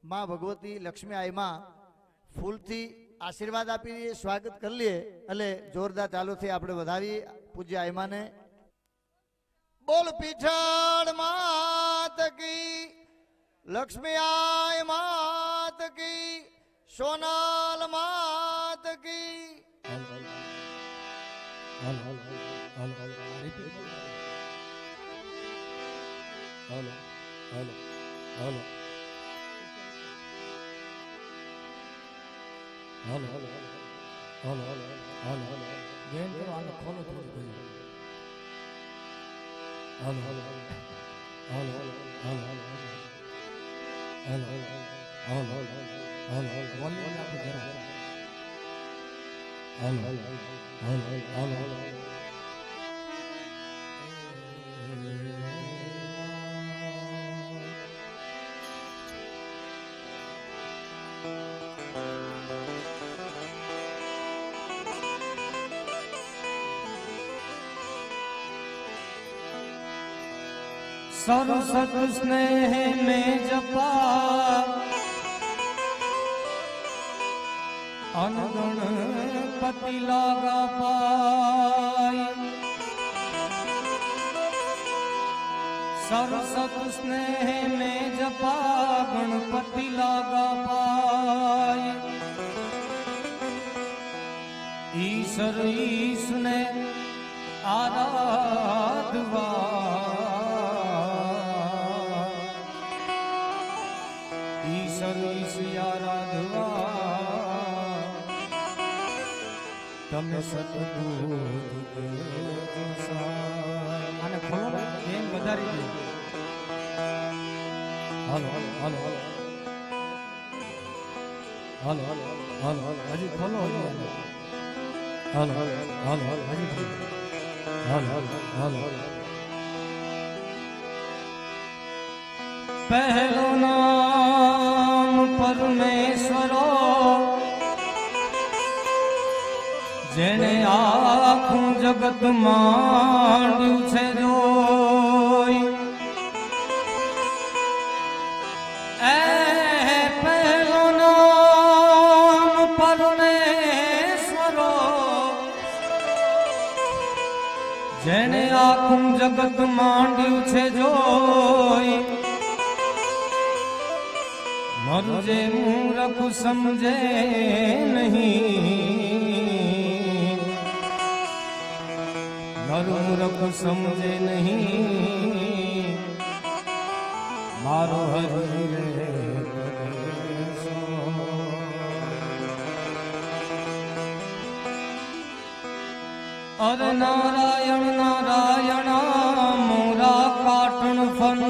माँ भगवती लक्ष्मी आई माँ फूल थी आशीर्वाद आपी दीए, स्वागत कर लिए। अले जोरदार चालू थी आपणे वधावी पूज्य आई माँ ने। बोल पीछड़ मात की, लक्ष्मी आई मात की, सोनाल मात की। सरसत स्नेह में जपा अनगण पति लागा पाई। सरसत स्नेह में जपा गणपति लागा पाई। ईश्वर ईश ने आराधवा आराधवा तमे सतगुरु आने खोलो एम વધારી દે। હાલો હાલો હાલો હાલો હજી ખોલો હાલો હાલો હજી હાલો હાલો पहलो नाम परमेश्वरो जेने आखूं जगत मांड्यू छे जोई। पहलो नाम परमेश्वरो जेने आखूं जगत मांड्यू छे जोई। मरुजे मूर्ख समझे नहीं, मूर्ख समझे नहीं, मारो हरि रे अरे नारायण नारायण मोरा काटन फन।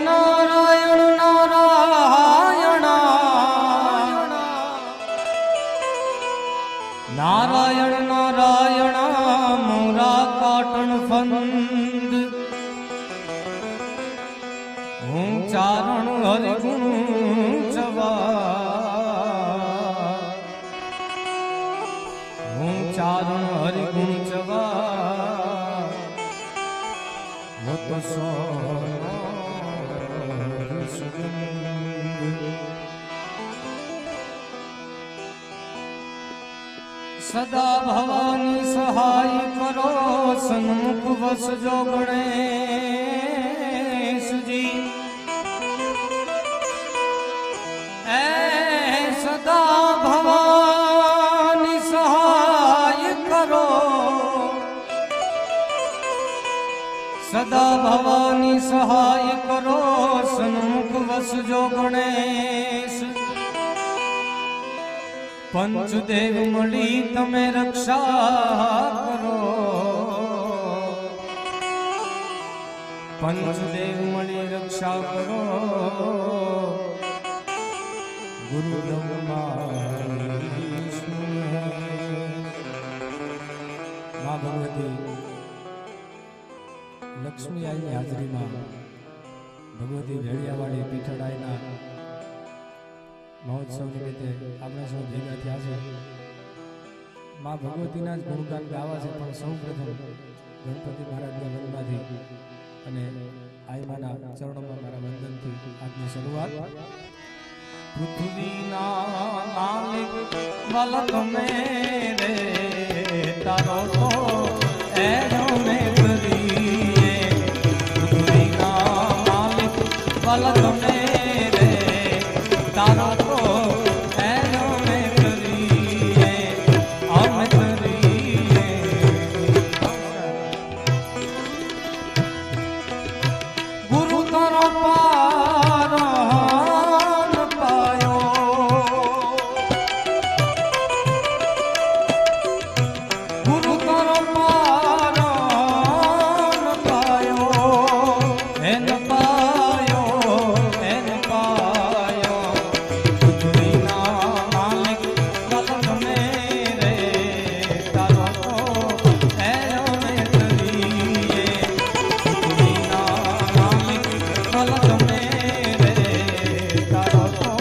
नारायण नारायण नारायण नारायण मोरा काटन फंद। हूँ चारण हरिगुण चवा, हूँ चारण हरिगुण चवा। वो तो सदा भवानी सहाय करो सन्मुख वस जो गणेश जी। सदा भवानी सहाय करो, सदा भवानी सहाय करो सन्मुख वस जो गणेश। पंचदेव मળી તમે રક્ષા કરો, पंचदेव मળી रक्षा करो। गुरु ब्रह्मा माँ भगवती लक्ष्मी आई हाजरी में भगवती भेड़ियावाड़ी पीठड़ाईना महोत्सव निमित्ते આપણે સૌ ભેગા થયા છે। માં ભગવતીના જ ગુણગાન ગાવા છે, પણ સૌ પ્રથમ ગણપતિ મહારાજના વંદનાથી અને આઈ આઈમાના ચરણોમાં મારા વંદનથી આજની શરૂઆત. પૃથ્વીના માલિક વલક મેરે તારો તો એનો મે કરીએ. પૃથ્વીના માલિક વલક મેરે તારો તો એનો મે કરીએ. અમે કરીએ ગુરુ તારો પારાન પાયો. ગુરુ તારો પારાન પાયો. એન પાયો એન પાયો. પૃથ્વીના માલિક વલક મેરે તારો તો એનો મે કરીએ. પૃથ્વીના માલિક વલક મેરે તારો તો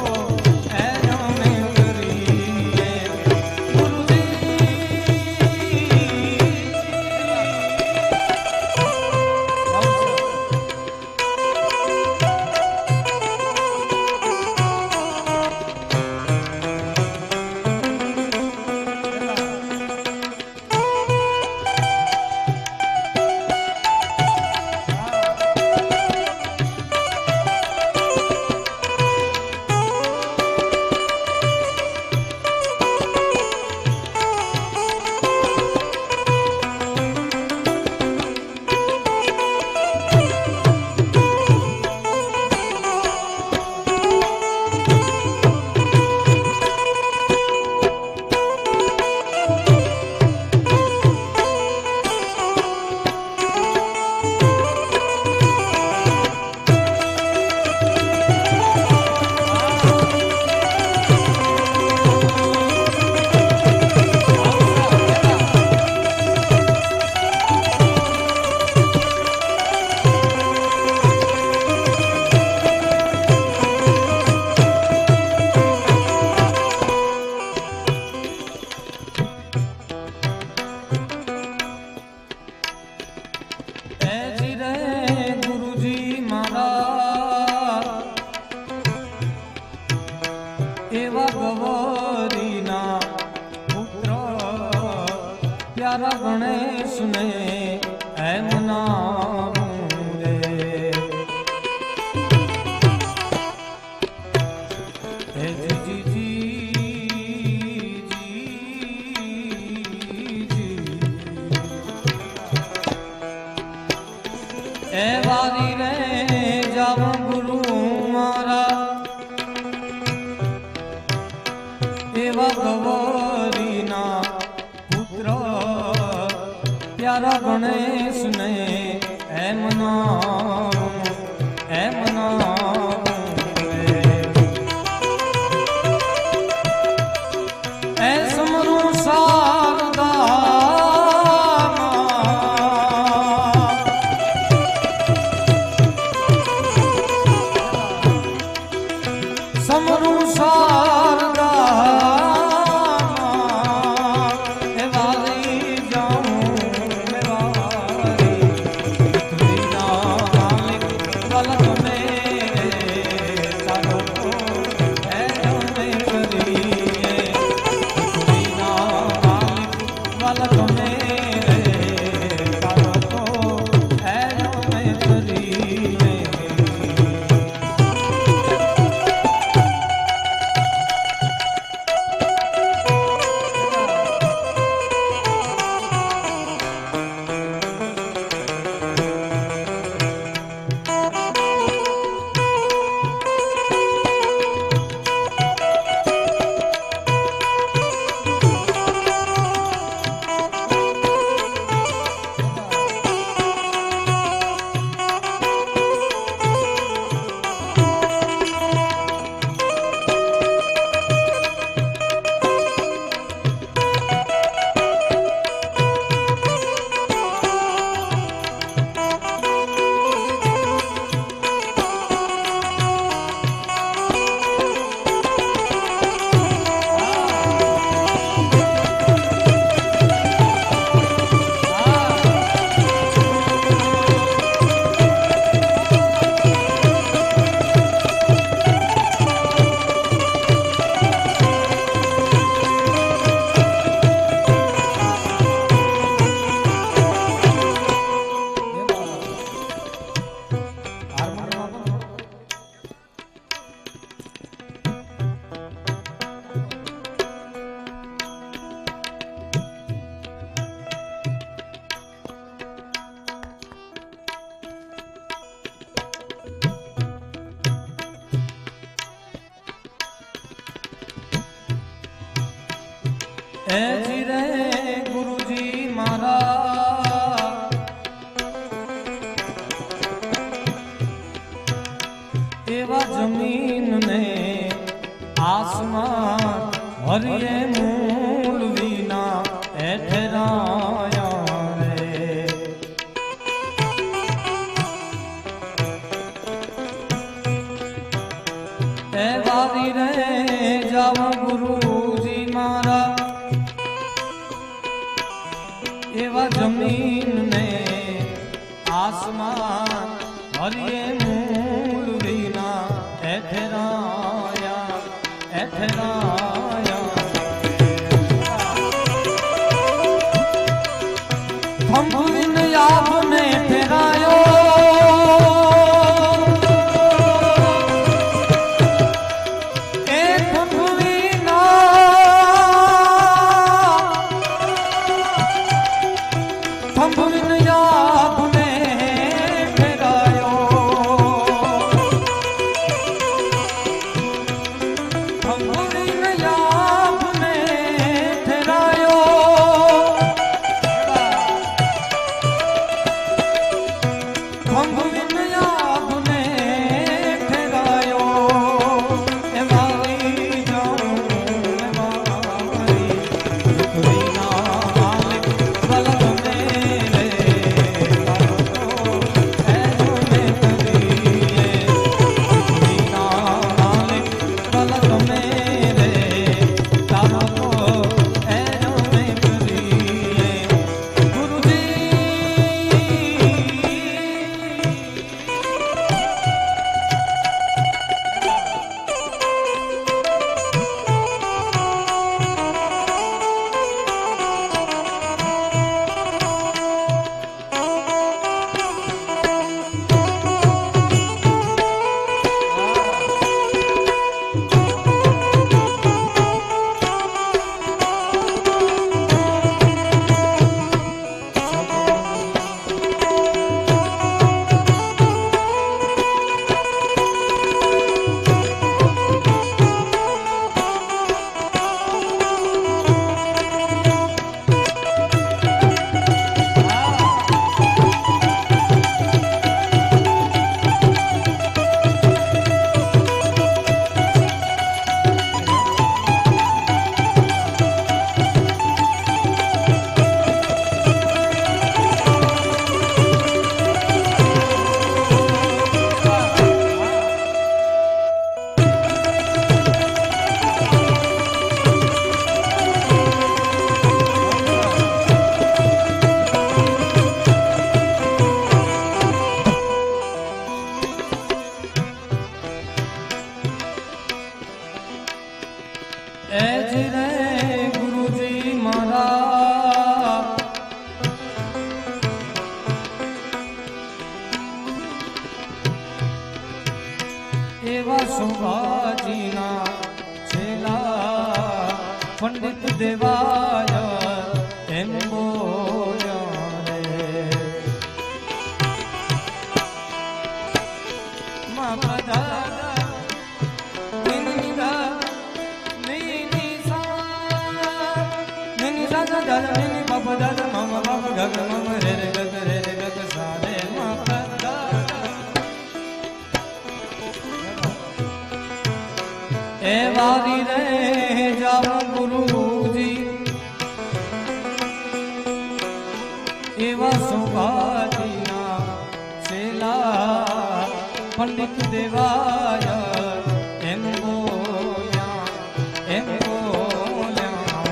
એનો મે કરીએ. ગુરુજી એજી રે ગુરુજી મારા એવા ગવરીના પુત્ર પ્યારા ગણેશને એમ નામ રે. એજી એ વારી રે જાવ ગુરુ મારા એવા ગવરીના પુત્ર પ્યારા ગણેશને એમ નામ રે. એ સમરું શારદા સમરું શારદા એ વારી જાઉં એ વારી. પૃથ્વીના એવા જમીન ને આસમાન હરિયે મૂળ વિના એઠરાયા રે એ વારી રે જાવ ગુરુજી મારા એવા જમીન ને આસમાન હરિયે મૂળ વિના એઠરાયા એઠરાયા થંભવીન આપને ફેરાયો એ થંભવીન આપને ફેરાયો થંભવીન આપને ફેરાયો એવા શોભાજીના છેલા પંડિત દેવાય એમ બોલ્યા રે મા પદા નિનિદા નિનિસા નિનિસા દા નિનિ બાબા દા મમ બાબા ગગ મમ રે રે ગગ રે રે ગગ સા રે મા પદા એ વારી રે જાવ ગુરુજી એવા સૌભાજીના છેલા પંડિત દેવાય એમ બોલ્યા એમ બોલ્યા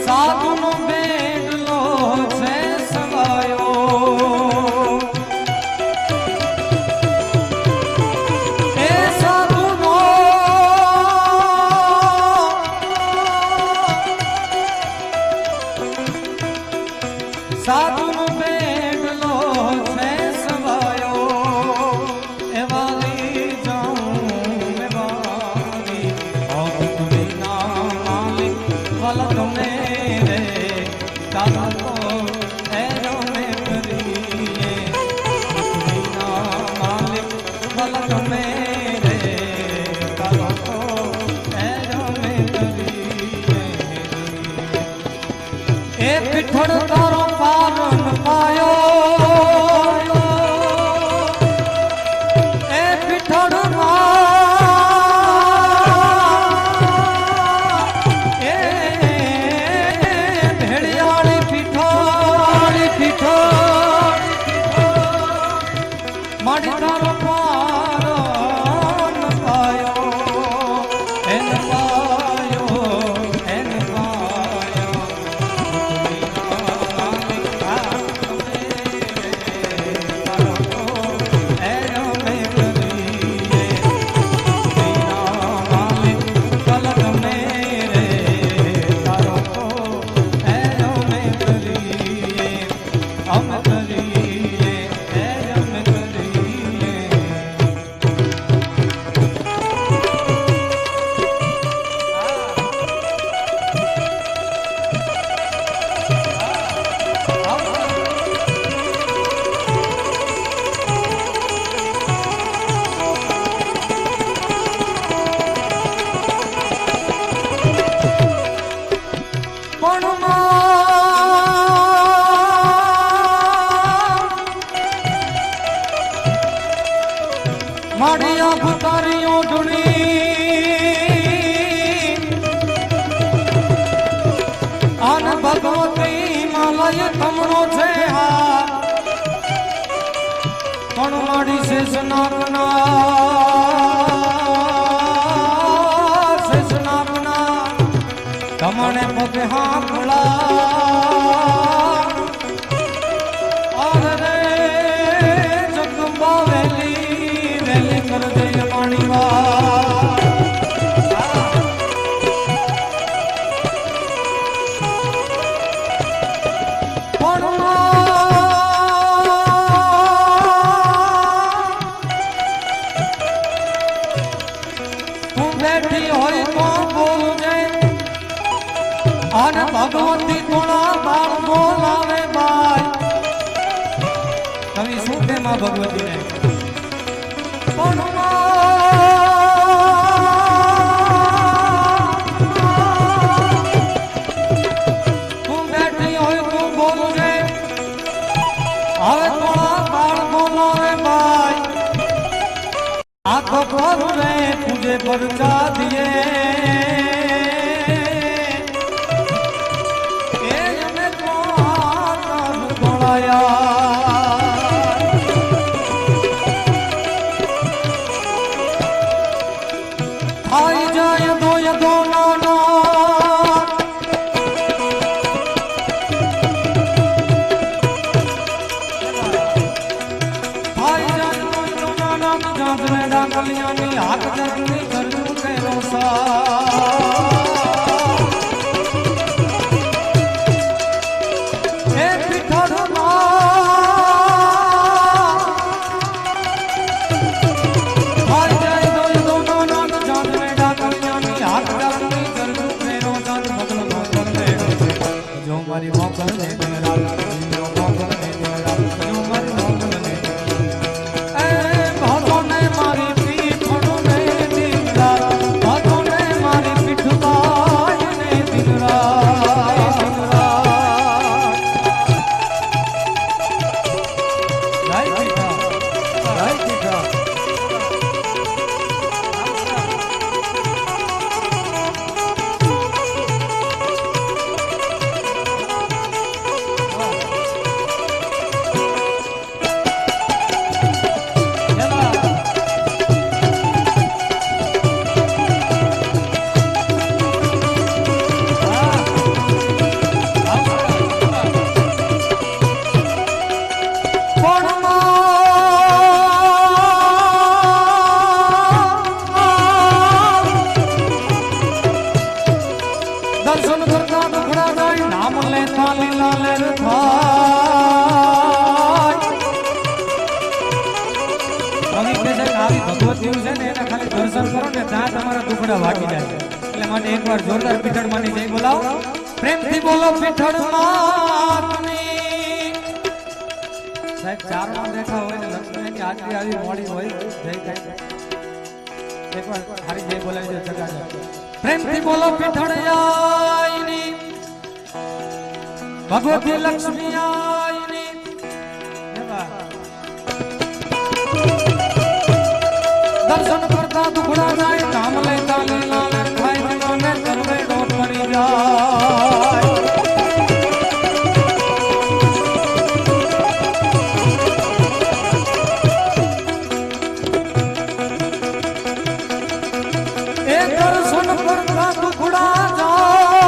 સાધુનો બેડલો છે સવાયો સાધુનો બેડલો છે સવાયો એ વાલી જાઉં એ વાલી તુરીના માલિક વાલા તમે રે દાદા તો એ રમે કરીએ તુરીના માલિક વાલા તમે રે દાદા તો એ રમે કરીએ એ પીઠળ તારો પાલન પાયો અમે કરીએ એ અમે કરીએ માડિયા ભૂતારીઓ ઢૂણી આન ભગવતી માલય તમણો છે હા પણ માડી શેષનાગના તમણે પગે હાંકળા અરે રે જગદંબા વેલી કર દે પાણીવા તું બેઠી હોય તો બોલજે અને ભગવતી થોડા બાર બોલાવે બાય કવિ શું છે માં ભગવતીને તું બેઠી હોય તું બોલજે હવે થોડા બાળ બોલાવે ભાઈ આખો કરું રે તુજે પરચા દિયે એ અમે તો બોલાયા आई जाए दो या दो नाना आई जाए दो या दो नाना जात में डाकलियां नी हाथ जगनी कर दूं के रोसा ए पिठड़ મારી મોકલ ને તેરા જો મોકલ ને તેરા જો મારી મોકલ ને એ ભાતો ને મારી પીઠડો ને દીકરા ભાતો ને મારી પીઠબાઈ ને દીકરા જય પીઠા જય પીઠા દર્શન કરતા દુખડા જાય નામ લેતા લીલા લેર થાય કવિ કહે છે કે આવી ભગવતીઓ છે ને એના ખાલી દર્શન કરો ને ત્યાં તમારા દુખડા વાટી જાય એટલે માટે એકવાર જોરદાર પીઠળ માની જય બોલાવો પ્રેમથી બોલો પીઠળ માતની સાહેબ ચારણો બેઠા હોય ને લક્ષ્મીની આરતી આવી મોડી હોય જય થાય એકવાર હારી જય બોલાવી દે જગા પ્રેમથી બોલો પીઠળ આઈની ભગવતી લક્ષ્મી આઈની દર્શન કરતા દુખડા જાય નામ લેતા લીલા લે ખાઈ જીવને કરવે ડોટ મરી જાય એ દર્શન કરતા દુખડા જાય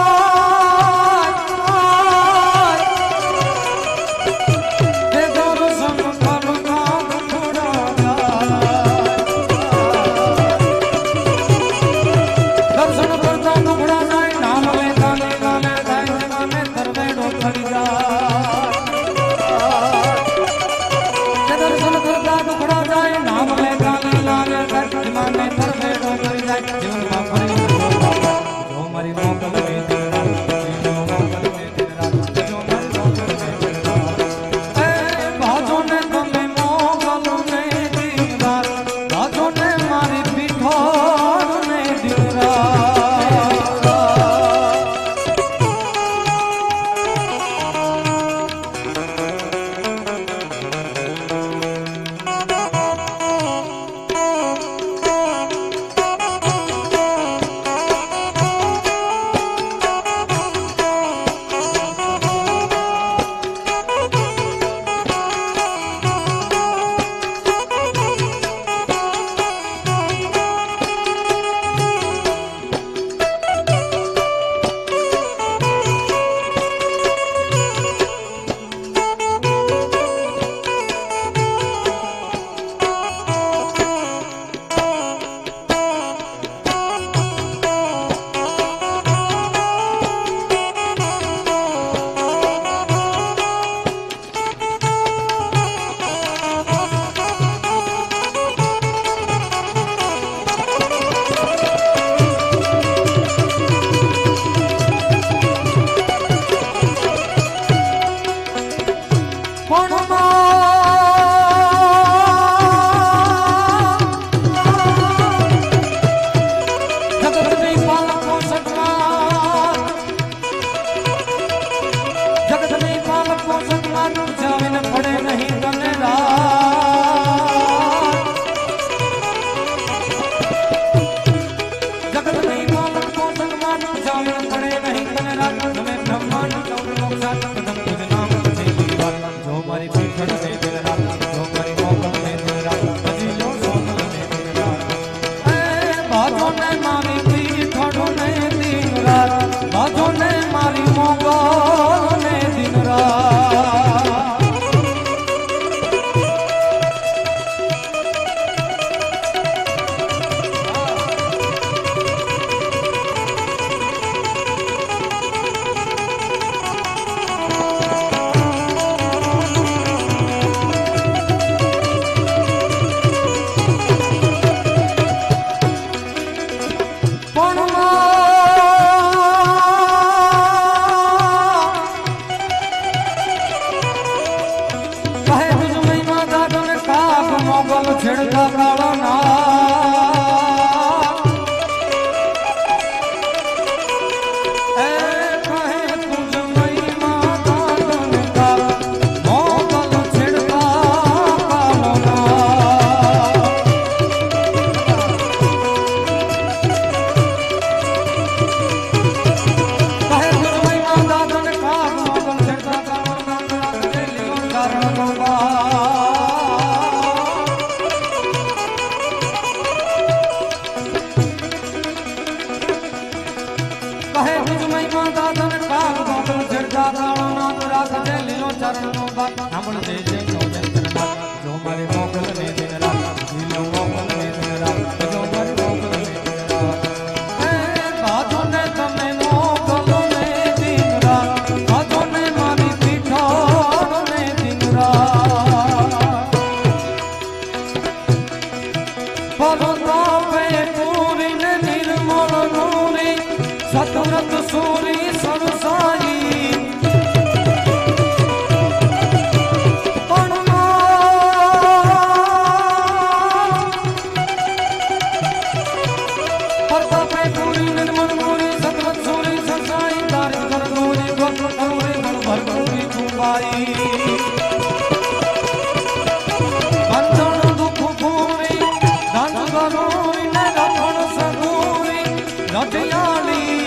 જગતની પાલકો સટમાં જગતની પાલકો સટમાં જાવીને પડે નહીં તને રાત જગતની પાલકો સટમાં જાવીને પડે નહીં તને રાત તમે બ્રહ્માંડ ચૌદ લોક સાત કદમ તુજ નામ છે દીવાલ જો મારી પીઠળ ને દિલ રાત જો મારી મોકલ ને દિલ રાત હજી જો સોનલ ને દિલ રાત એ બાજો ને મારી પીઠળ ને દિન રાત બાજો ને મારી મોકલ ને દિન રાત મોગલ છેડતા કાળના એ કહે તુજ મઈ માતા તને કા મોગલ છેડતા કાળના કહે તુજ મઈ માતા તને કા મોગલ છેડતા કાળના લીલો કારણ ગોવા કહે તુજમય માતા તને કાગ મોગલ છેડતા કાળો નાથ રાખજે લીલો ચરણનો બાત સાંભળ દેજે નોજેન્દ્રનાથ જો મારી મોગલ ને દિન રાત લીલો મોગલ ને દિન રાત જો મારી મોગલ ને દિન રાત એ બાજો ને તમે મોગલ ને દિન રાત બાજો ને મારી પીઠળ ને દિન રાત પર્વતો પે પૂરી ને નિર્મળ નૂરી સતવ્રત સૂરી સરસાઈ પ્રતાપે પૂરી નિર્મળ નૂરી સતવ્રત સૂરી સરસાઈ તારી કર નૂરી ગોત્ર નૂરી ગણભર નૂરી કુંબાઈ બંધન દુઃખ પૂરી દાન ગરૂરી ને રખણ સગૂરી રઢિયાળી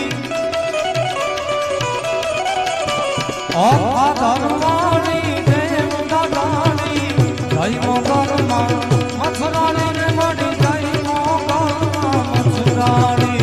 ઓખા ધરવાણી દેવ દાદાણી જય મોગલમાં મથરાણી ને મળી જય મોગલમાં મથરાણી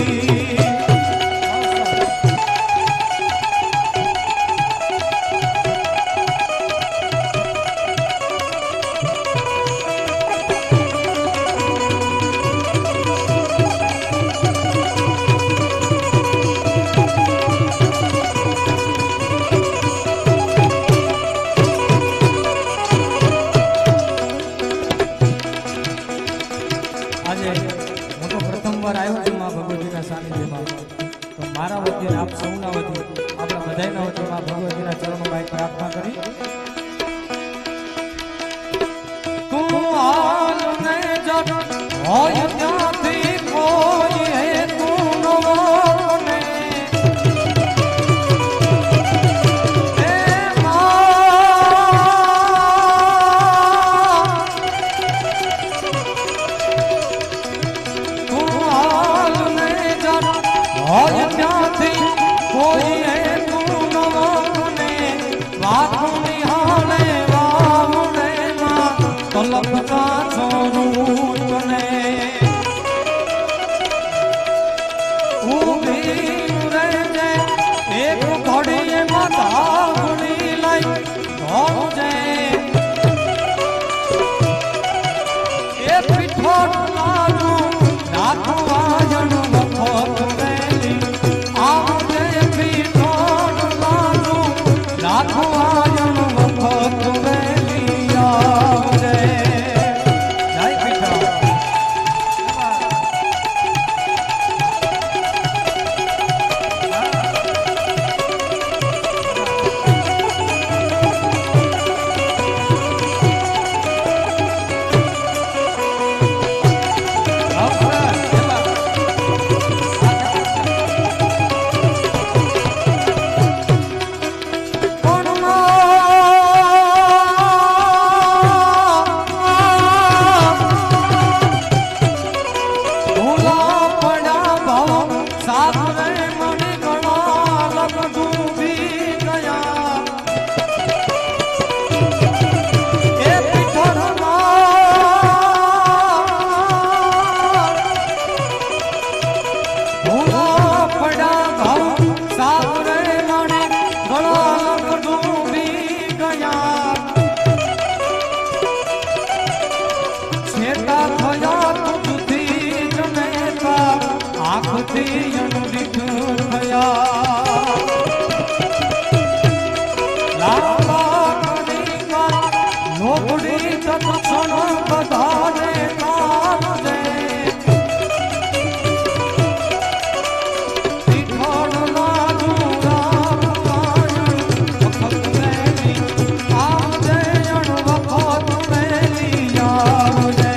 ઝોપડી તત્ક્ષણ બધાને કારજે પીઠળ લાજુ રાખવાયું વખત વેલી આવજે અણ વખત વેલી આવજે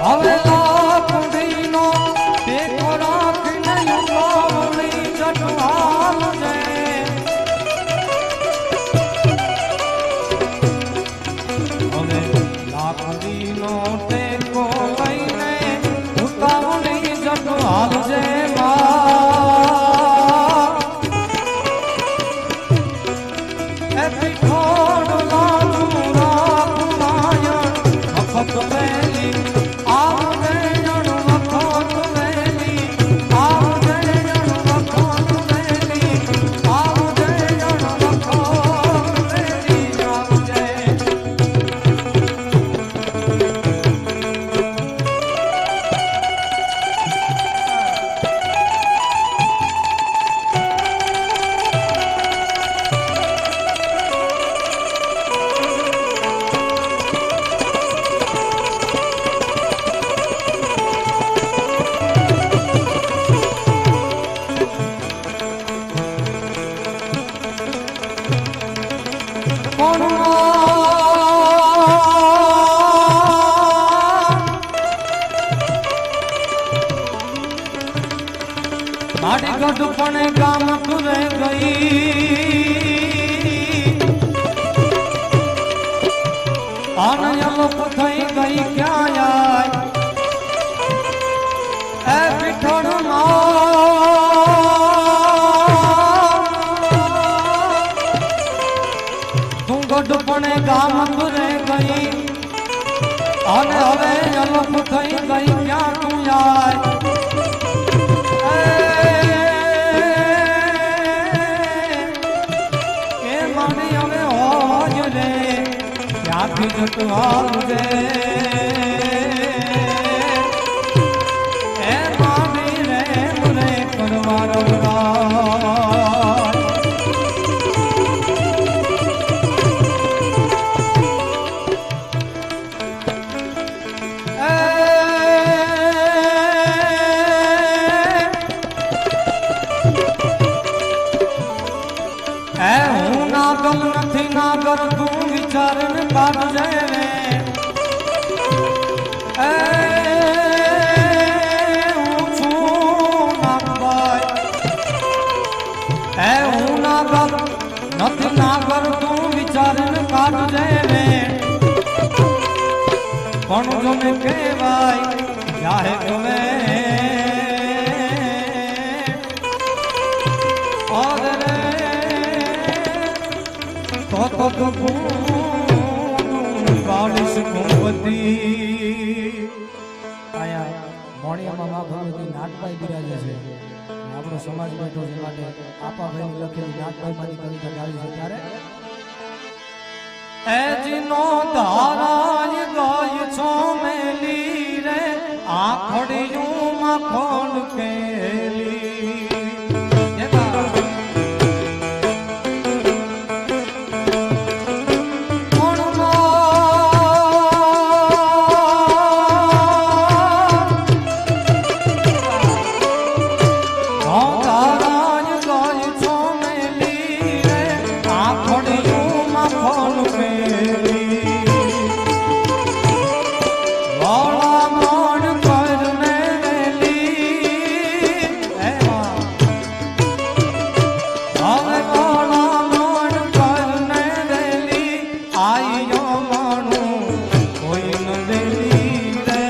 હવે લાકડીનો ટેકો રાખીને ઉગાવણી જટવાલ છે હવે લાકડીનો ટેકો લઈને ઉગાવણી જટવાલ છે મારી ગઢ પણ ગામ તુરે ગઈ અનયલોપ થઈ ગઈ ક્યાં આય એ પીઠળ તું ગઢ પણ ગામ તુરે ગઈ અને હવે અલોપ થઈ ગઈ ક્યાં તું આય જટવાલ છે એ મામી રે મને કરવાનો હું નાગમ નથી નાગર તું વિચારને કાઢજે રે હું છું નાગભાઈ હું નાગર નથી નાગર તું વિચારને કાઢજે રે પણ જોને કહેવાય જાહે ગમે તો બાવીસ કુંવતી આયા મોણિયામાં મા ભગવતી નાટભાઈ બિરાજે છે આપણો સમાજ બેઠો છે માટે આપાભાઈ લખેલી નાટભાઈ મારી કવિતા ગાવી છે ત્યારે એજનો ધારાય ગાય છો મેલી રે આખડિયું માખોલ કેલી આખડિયું માખોલ કેલી માણું કોઈ ન દેલી રે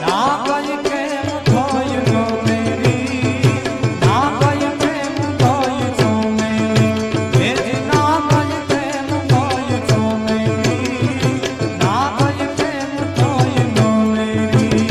ના કઈ કેમ થયું નો મેરી ના કઈ કેમ થયું છો મેરી એ ના કઈ કેમ થયું છો મેરી ના કઈ કેમ થયું નો મેરી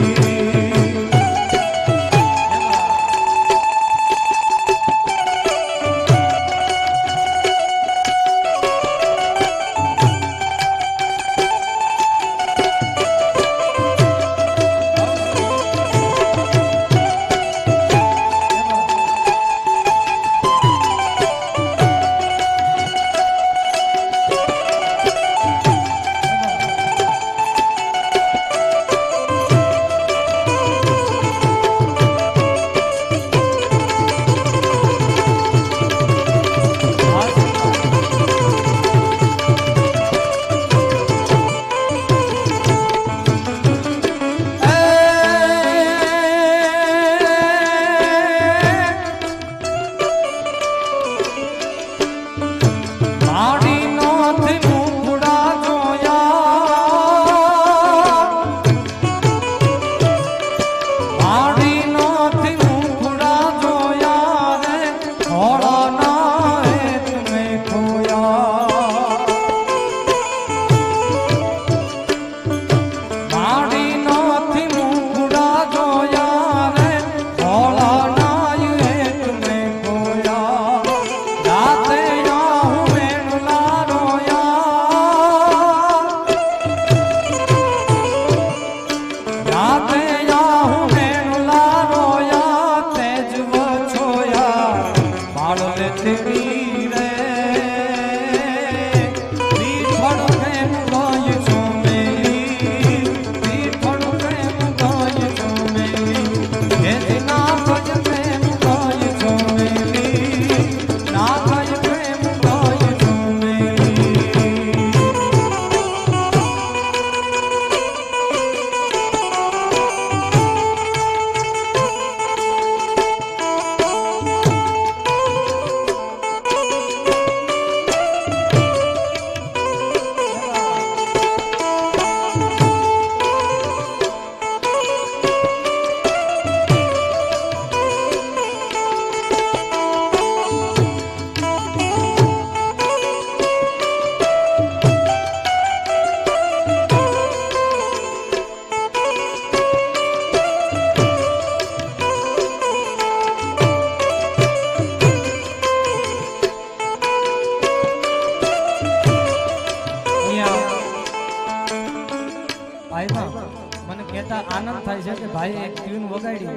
મને કહેતા આનંદ થાય છે કે ભાઈ એક ટ્યુન વગાડી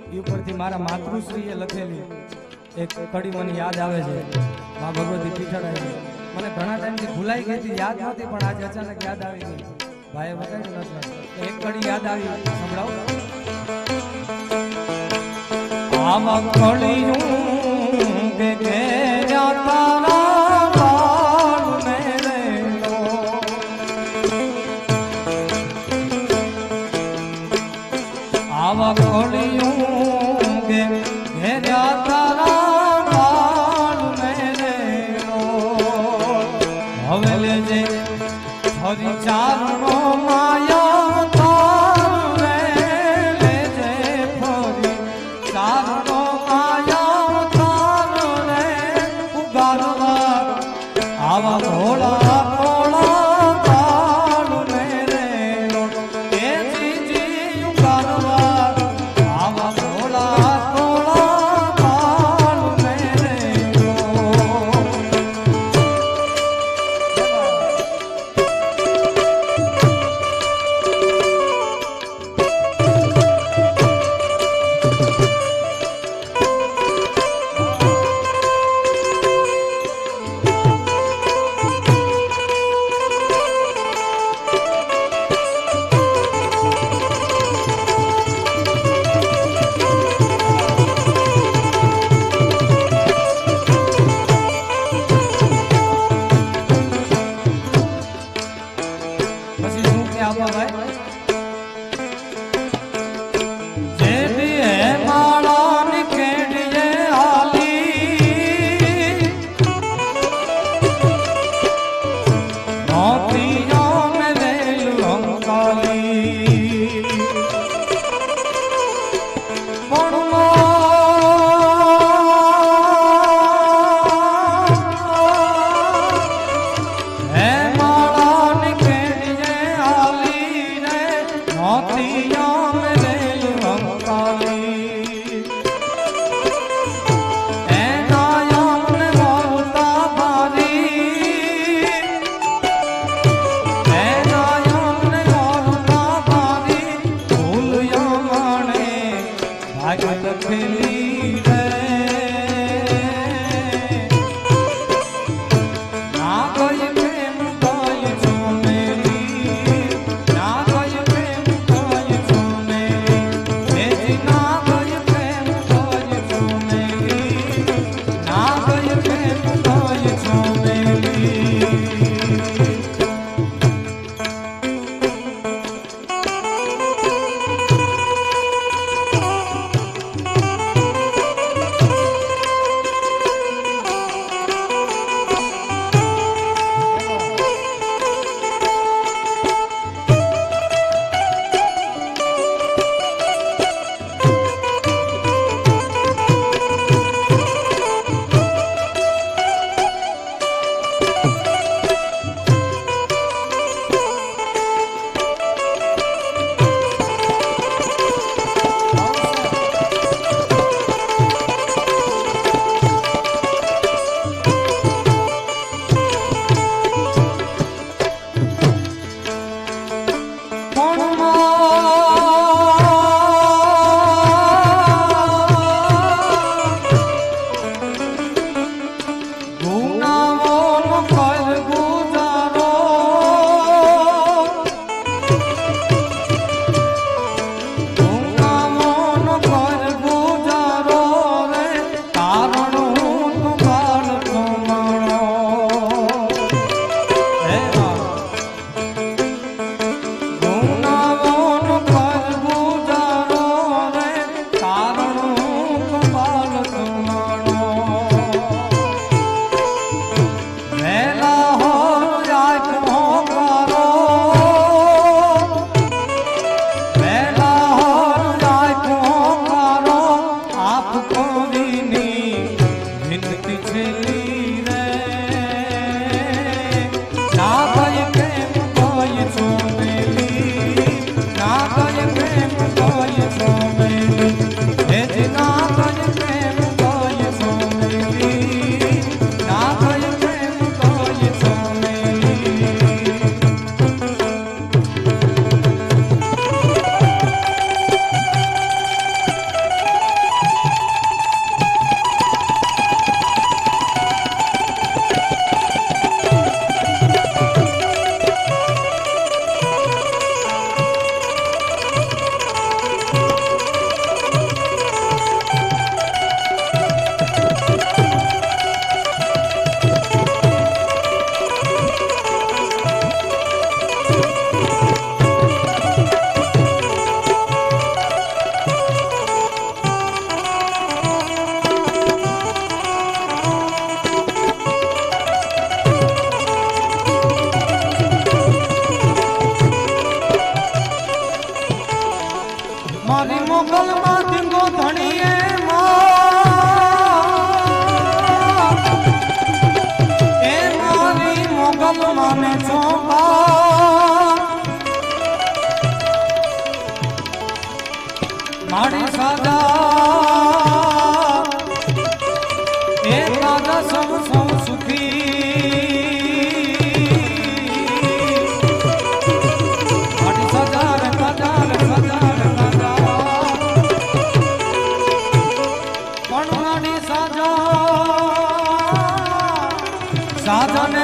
એ ઉપરથી મારા માતૃશ્રીએ લખેલી એક કડી મને યાદ આવે છે મા ભગવતી પીઠાડાઈ મને ઘણા ટાઈમથી ભૂલાઈ ગઈ હતી યાદ નહોતી પણ આજે અચાનક યાદ આવી ગઈ ભાઈએ વગાડ્યું નથી એક કડી યાદ આવી સંભળાવો આમાં કળિયું કે તારા આવા કોળિયું કે ઘેર્યા તારા બાળ મેરે હવે લેજે હરી ચારણો માયા તાર રે લેજે ફરી ચારણો માયા તાર રે ઉગારવા આવા ભોળા ભોળા બાળ મેરે એ જીજી ઉગારવા આવા ભોળા ભોળા બાળ મેરે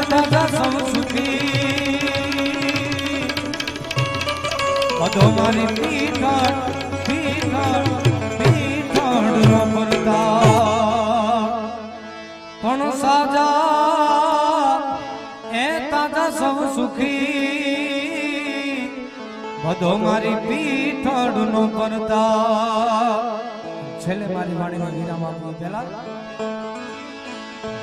તાજા સૌ સુખી બધો મારી પીઠળ પીઠળ પીઠળ નો પરતાપ પણ સાજા એ તાજા સૌ સુખી બધો મારી પીઠળ નો પરતાપ છેલ્લે મારી વાણીનો વિરામ આપવા પહેલા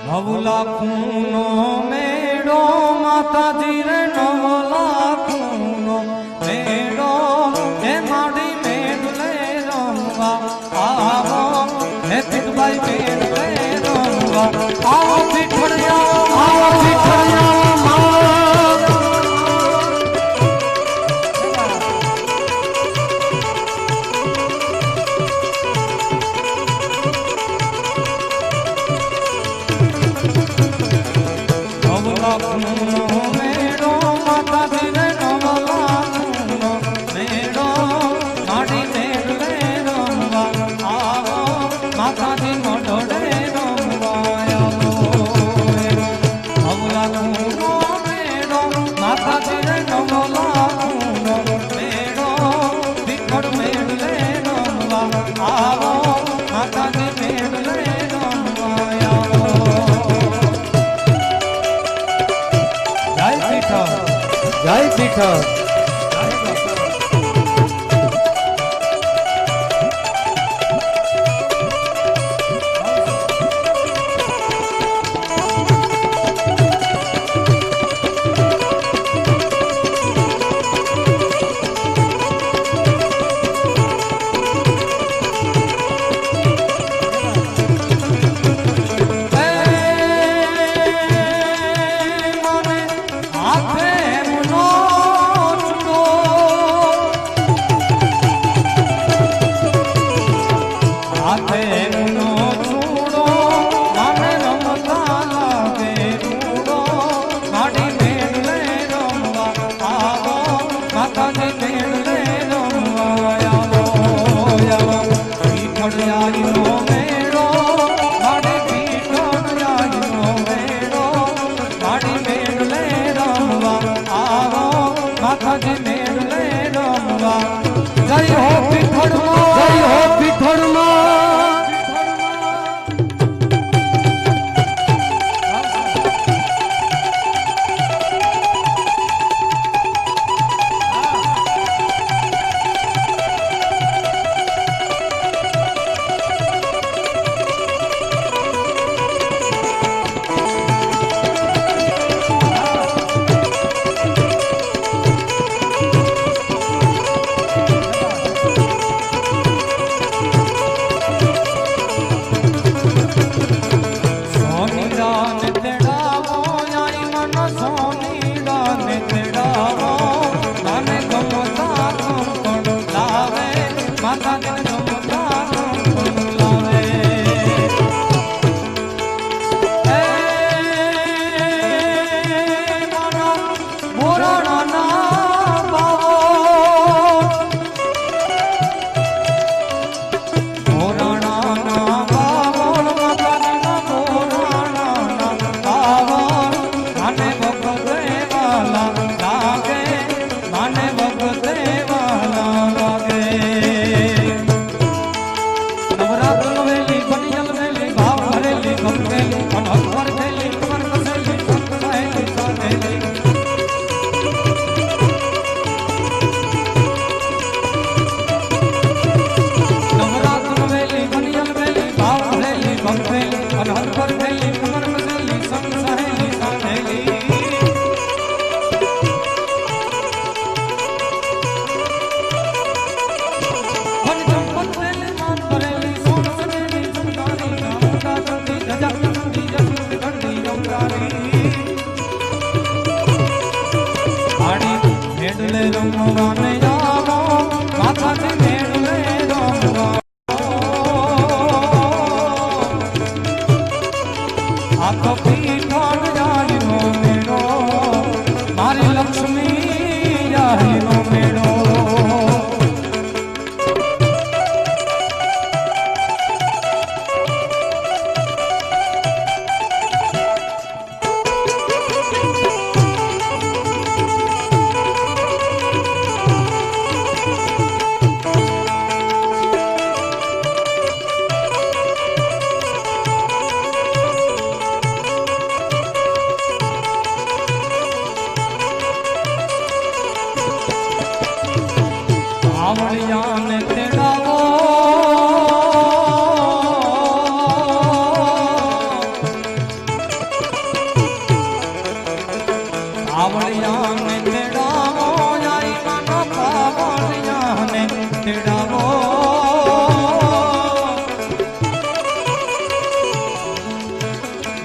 9 લાખનો મેળો માતાજી રે 9 લાખનો મેળો હે માડી મેળે રમવા આવો હે પીઠભાઈ મેળે રમવા આવો પીઠળિયા જય પીઠળ આવડિયાને તેડાવો આવડિયાને તેડાવો આઈ માનો પાવડિયાને તેડાવો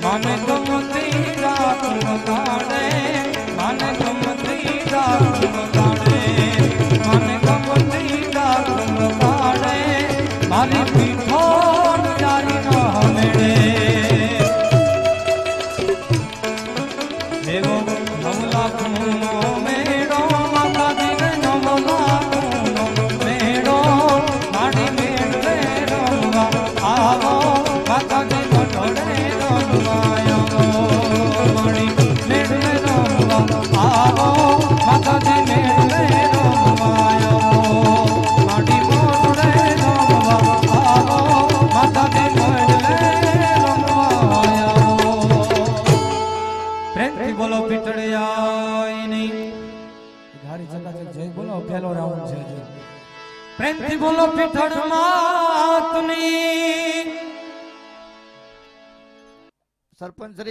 મને ગમતી રાત વગાડે મને ગમતી રાત વગાડે મને ગમતી રાત વગાડે મારી પીઠોન જારી ના મેળે એવો નવલા કુનો મેળો માતાજીને નવલા કુનો મેળો મારી મેળે રમવા આવો માતાજી મઢડે બોલો પીટળિયા નહીં ગાડી ચકાચક જય બોલો પહેલો રાઉન્ડ છે પ્રેમથી બોલો પીઠળ માતની સરપંચ શ્રી